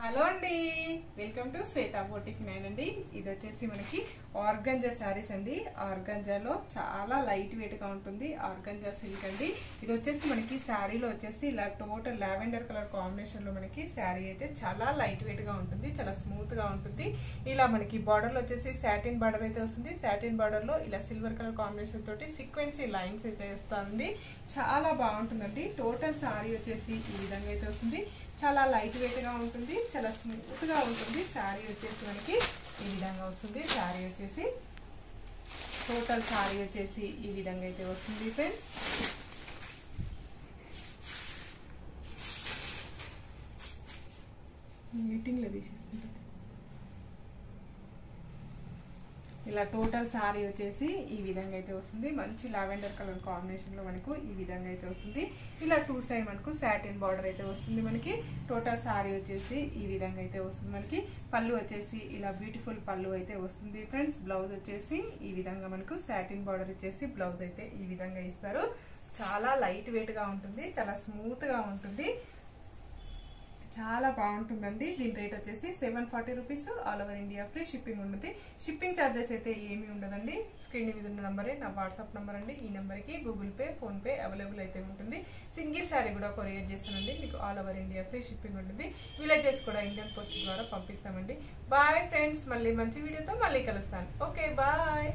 Hello అండి, welcome to Shweta boutique 9 అండి. ఇది వచ్చేసి మనకి ఆర్గంజా శారీస్ అండి. ఆర్గంజాలో చాలా లైట్ వెయిట్ గా ఉంటుంది. ఆర్గంజా సిల్క్ అండి. ఇది వచ్చేసి మనకి శారీలో వచ్చేసి ఇలా టోటల్ లావెండర్ కలర్ కాంబినేషన్ లో మనకి శారీ అయితే చాలా లైట్ వెయిట్ గా ఉంటుంది, చాలా స్మూత్ గా ఉంటుంది. ఇలా మనకి బార్డర్ లో వచ్చేసి సాటిన్ బార్డర్ అయితే వస్తుంది. సాటిన్ బార్డర్ లో ఇలా సిల్వర్ కలర్ కాంబినేషన్ తోటి సీక్వెన్సీ లైన్స్ అయితే వస్తుంది. చాలా బాగుంటుందండి. టోటల్ శారీ వచ్చేసి ఈ విధంగా అయితే వస్తుంది. చాలా లైట్ వెయిట్ గా ఉంటుంది, చాలా స్మూత్ గా ఉంటుంది. శారీ వచ్చేసి మనకి ఈ విధంగా వస్తుంది. శారీ వచ్చేసి టోటల్ శారీ వచ్చేసి ఈ విధంగా అయితే వస్తుంది ఫ్రెండ్స్. మీటింగ్ లో తీసేసుకుంటుంది. ఇలా టోటల్ శారీ వచ్చేసి ఈ విధంగా అయితే వస్తుంది. మంచి లావెండర్ కలర్ కాంబినేషన్ లో మనకు ఈ విధంగా అయితే వస్తుంది. ఇలా టూ సైడ్ మనకు సాటిన్ బార్డర్ అయితే వస్తుంది. మనకి టోటల్ శారీ వచ్చేసి ఈ విధంగా అయితే వస్తుంది. మనకి పళ్ళు వచ్చేసి ఇలా బ్యూటిఫుల్ పళ్ళు అయితే వస్తుంది ఫ్రెండ్స్. బ్లౌజ్ వచ్చేసి ఈ విధంగా మనకు సాటిన్ బార్డర్ వచ్చేసి బ్లౌజ్ అయితే ఈ విధంగా ఇస్తారు. చాలా లైట్ వెయిట్ గా ఉంటుంది, చాలా స్మూత్ గా ఉంటుంది, చాలా బాగుంటుందండి. దీని రేట్ వచ్చేసి 740 rupees. All over India free shipping ఉంటుంది. షిప్పింగ్ ఛార్జెస్ అయితే ఏమీ ఉండదండి. స్క్రీన్ మీద ఉన్న నంబరే నా వాట్సాప్ నంబర్ అండి. ఈ నెంబర్కి Google Pay, PhonePe available అయితే ఉంటుంది. సింగిల్ శారీ కూడా కొరియర్ చేస్తానండి. మీకు all over India free shipping ఉంటుంది. విలేజెస్ కూడా ఇండియన్ పోస్ట్ ద్వారా పంపిస్తామండి. బాయ్ ఫ్రెండ్స్, మళ్ళీ మంచి వీడియోతో మళ్ళీ కలుస్తాను. Okay bye.